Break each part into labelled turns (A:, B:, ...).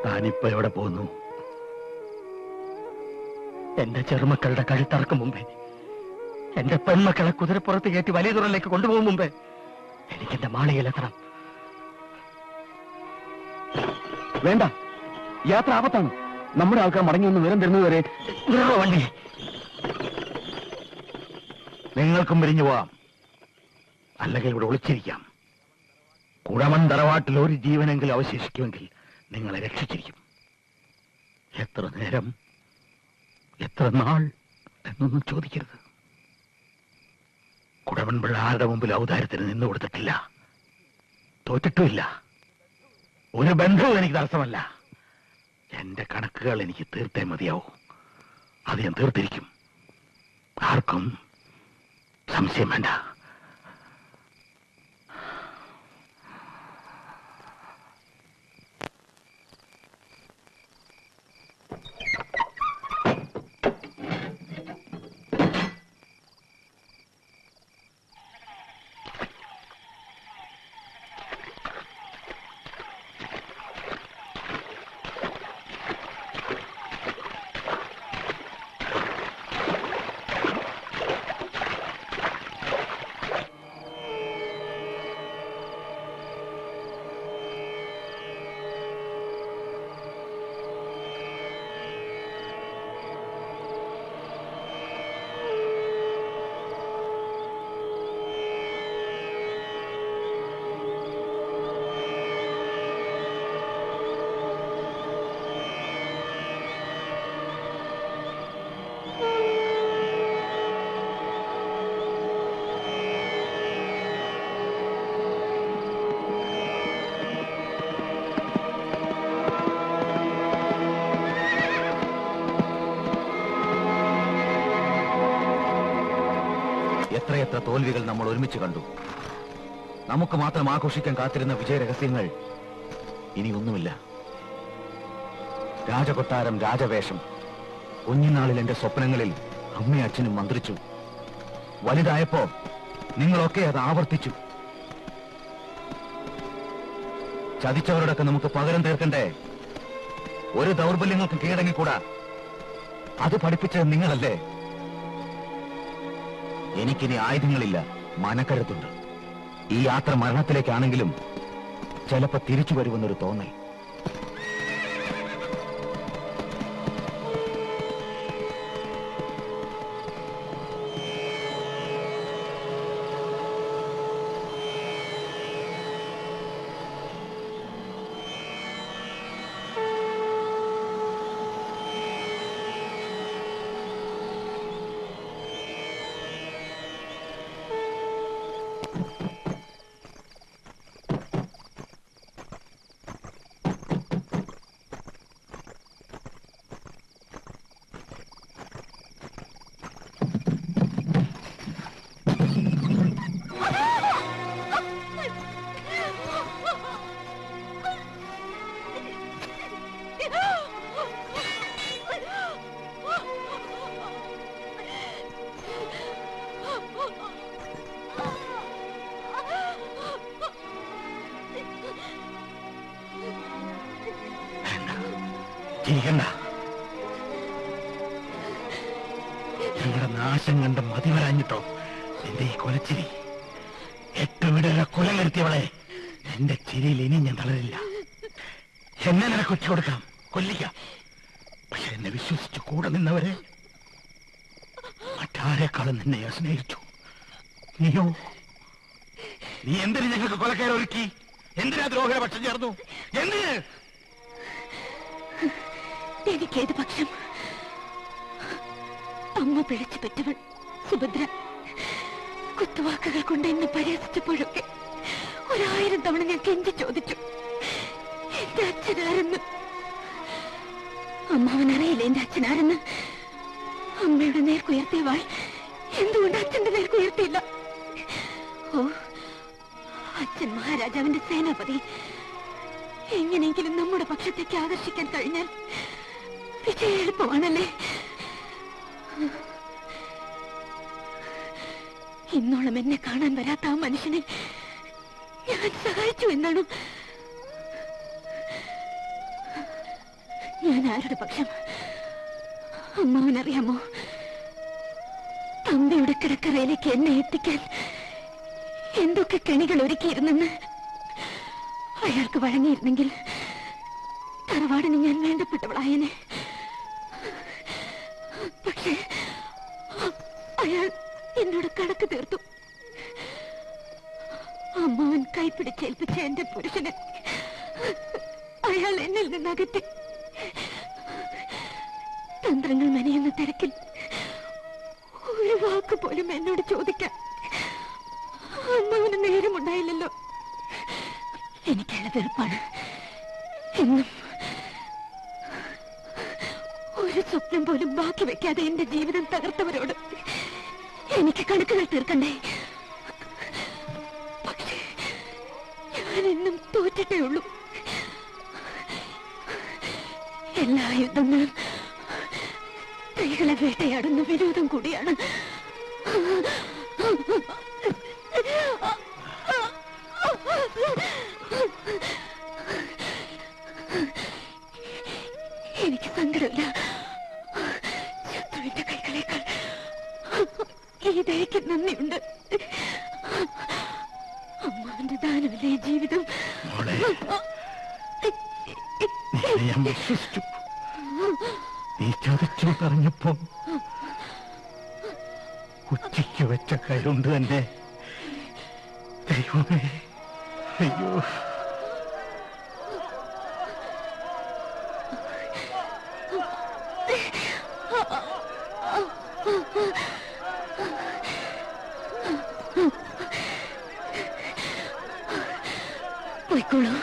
A: താനിപ്പോ എവിടെ പോകുന്നു? എന്റെ ചെറുമക്കളുടെ കഴുത്തറക്കും മുമ്പേ, എന്റെ പെൺമക്കളെ കുതിരപ്പുറത്ത് കയറ്റി വലിയ തുറയിലേക്ക് കൊണ്ടുപോകും മുമ്പേ എനിക്ക് എന്റെ മാളികയിലെത്തണം.
B: വേണ്ട, യാത്ര ആപത്താണ്. നമ്മുടെ ആൾക്കാർ മടങ്ങി ഒന്ന് വിവരം തരുന്നതുവരെ
A: വണ്ടി. നിങ്ങൾക്കും പിരിഞ്ഞു പോവാം, അല്ലെങ്കിൽ ഇവിടെ ഒളിച്ചിരിക്കാം. കുടമൺ തറവാട്ടിൽ ഒരു ജീവനെങ്കിലും അവശേഷിക്കുമെങ്കിൽ നിങ്ങളെ രക്ഷിച്ചിരിക്കും. എത്ര നേരം, എത്ര നാൾ എന്നൊന്നും ചോദിക്കരുത്. കുടമൺ പിള്ള ആരുടെ മുമ്പിൽ ഔദാര്യത്തിന് നിന്നു കൊടുത്തിട്ടില്ല, തോറ്റിട്ടുമില്ല. ഒരു ബന്ധവും എനിക്ക് തടസ്സമല്ല. എന്റെ കണക്കുകൾ എനിക്ക് തീർത്തേ മതിയാവും. അത് ഞാൻ തീർത്തിരിക്കും. ആർക്കും സംശയം വേണ്ട. എത്രയെത്ര തോൽവികൾ നമ്മൾ ഒരുമിച്ച് കണ്ടു. നമുക്ക് മാത്രം ആഘോഷിക്കാൻ കാത്തിരുന്ന വിജയരഹസ്യങ്ങൾ ഇനിയൊന്നുമില്ല. രാജകൊട്ടാരം, രാജവേഷം. കുഞ്ഞുനാളിൽ എന്റെ സ്വപ്നങ്ങളിൽ അമ്മയും അച്ഛനും മന്ത്രിച്ചു. വലുതായപ്പോ നിങ്ങളൊക്കെ അത് ആവർത്തിച്ചു. ചതിച്ചവരോടൊക്കെ നമുക്ക് പകരം തീർക്കണ്ടേ? ഒരു ദൗർബല്യങ്ങൾക്ക് കീഴടങ്ങിക്കൂടാ. അത് പഠിപ്പിച്ചത് നിങ്ങളല്ലേ? എനിക്കിനി ആയുധങ്ങളില്ല, മനക്കരുത്തുണ്ട്. ഈ യാത്ര മരണത്തിലേക്കാണെങ്കിലും ചിലപ്പോ തിരിച്ചു വരുമെന്നൊരു തോന്നൽ. ചിരിക്കണ്ട. ഞങ്ങളുടെ നാശം കണ്ട് മതി വരാഞ്ഞിട്ടോ എന്റെ ഈ കൊലച്ചിരി? 8 വീടുകളെ കൊല വരുത്തിയവളെ, എന്റെ ചിരിയിൽ ഇനി ഞാൻ തളരില്ല. എന്നെ നിനക്ക് ഒറ്റ കൊടുക്കാം, കൊല്ലിക്കാം. പക്ഷെ എന്നെ വിശ്വസിച്ച് കൂടെ നിന്നവരെ മറ്റാരെക്കാളും നിന്നെ ഞാൻ സ്നേഹിച്ചു. നീയോ? നീ എന്തിനു ഞങ്ങൾക്ക് കൊലക്കാരൊരുക്കി? എന്തിനാ ദ്രോഹിയുടെ പക്ഷം ചേർന്നു? എന്തിന്?
C: എനിക്കേത് പക്ഷം? അമ്മ പിഴച്ചു പറ്റവൾ സുഭദ്ര കുത്തുവാക്കുകൾ കൊണ്ട് എന്നെ പരിഹസിച്ചപ്പോഴൊക്കെ 1000 തവണ ഞാൻ കെഞ്ചി ചോദിച്ചു, എന്റെ അച്ഛനാരെന്ന്. അമ്മാവനറിയില്ല എന്റെ അച്ഛനാരെന്ന്. അമ്മയുടെ നേർക്കുയർത്തിയ വാൾ എന്തുകൊണ്ട് അച്ഛന്റെ നേർക്കുയർത്തിയില്ല? ഓ, അച്ഛൻ മഹാരാജാവിന്റെ സേനാപതി. എങ്ങനെയെങ്കിലും നമ്മുടെ പക്ഷത്തേക്ക് ആകർഷിക്കാൻ കഴിഞ്ഞാൽ വിജയം എളുപ്പമാണല്ലേ? ഇന്നോളം എന്നെ കാണാൻ വരാത്ത ആ മനുഷ്യനെ ഞാൻ സഹായിച്ചു എന്നാണ്. ഞാൻ ആരുടെ പക്ഷം? അമ്മാവനറിയാമോ, തമ്പയുടെ കിടക്കറയിലേക്ക് എന്നെ എത്തിക്കാൻ എന്തൊക്കെ കെണികൾ ഒരുക്കിയിരുന്നെന്ന്. അയാൾക്ക് വഴങ്ങിയിരുന്നെങ്കിൽ തറവാടിന് ഞാൻ വേണ്ടപ്പെട്ടവളായനെ. പക്ഷേ അയാൾ എന്നോട് കണക്ക് തീർത്തു. അമ്മാവൻ കൈപ്പിടിച്ചേൽപ്പിച്ച എന്റെ പുരുഷനെ അയാൾ എന്നിൽ നിന്നകറ്റി. തന്ത്രങ്ങൾ മെനയുന്ന തിരക്കിൽ ഒരു വാക്ക് പോലും എന്നോട് ചോദിക്കാൻ അമ്മാവന് നേരമുണ്ടായില്ലല്ലോ. എനിക്കുള്ള വെറുപ്പാണ്. എന്നും ഒരു സ്വപ്നം പോലും ബാക്കി വെക്കാതെ എന്റെ ജീവിതം തകർത്തവരോട് എനിക്ക് കണക്കുകൾ തീർക്കണ്ടേ? പക്ഷേ ഞാൻ എന്നും തോറ്റിട്ടേ ഉള്ളൂ. എല്ലാ യുദ്ധങ്ങളും സ്ത്രീകളെ വേട്ടയാടുന്ന വിരോധം കൂടിയാണ്. എനിക്ക് സങ്കടമില്ല. ശത്രുവിന്റെ കൈകളേക്കാൾ ഈ ദയക്ക് നന്ദിയുണ്ട്. അമ്മാവന്റെ ദാനമല്ലേ ജീവിതം.
A: ഞാൻ വിശ്വസിച്ചു. നീ ചതിച്ചു പറഞ്ഞപ്പോ ഉച്ചയ്ക്ക് വെച്ച കൈകൊണ്ട് തന്നെ. ദൈവമേ, അയ്യോ.
C: പോയിക്കോളൂ.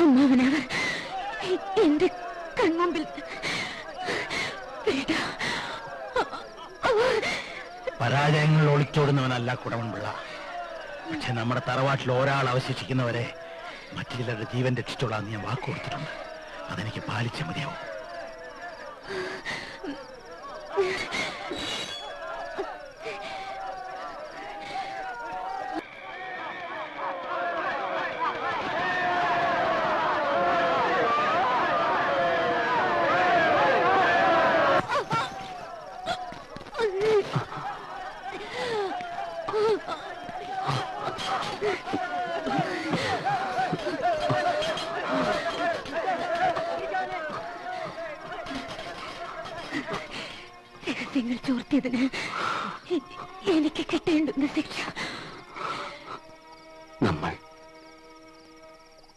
C: അമ്മാവനവർ എന്റെ കൺമുമ്പിൽ
A: പരാജയങ്ങൾ ഒളിച്ചോടുന്നവനല്ല കുടവൻപിള്ള. പക്ഷെ നമ്മുടെ തറവാട്ടിൽ ഒരാൾ അവശേഷിക്കുന്നവരെ മറ്റു ചിലരുടെ ജീവൻ രക്ഷിച്ചോളാന്ന് ഞാൻ വാക്ക് കൊടുത്തിട്ടുണ്ട്. അതെനിക്ക് പാലിച്ച മതിയാവും.
C: രഹസ്യങ്ങൾ ചോർത്തിയതിന് എനിക്ക് കിട്ടേണ്ടുന്ന ശിക്ഷ.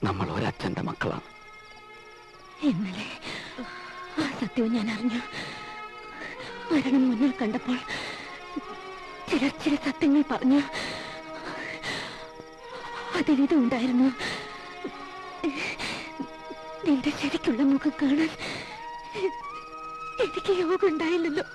B: നമ്മൾ ഒരച്ഛന്റെ മക്കളാണ്.
C: ഇന്നലെ ആ സത്യവും ഞാൻ അറിഞ്ഞു. മരണം മുന്നിൽ കണ്ടപ്പോൾ ചില സത്യങ്ങൾ പറഞ്ഞു. അതിലിതും ഉണ്ടായിരുന്നു. നിന്റെ ശരിക്കുള്ള മുഖം കാണാൻ എനിക്ക് യോഗം ഉണ്ടായില്ലല്ലോ.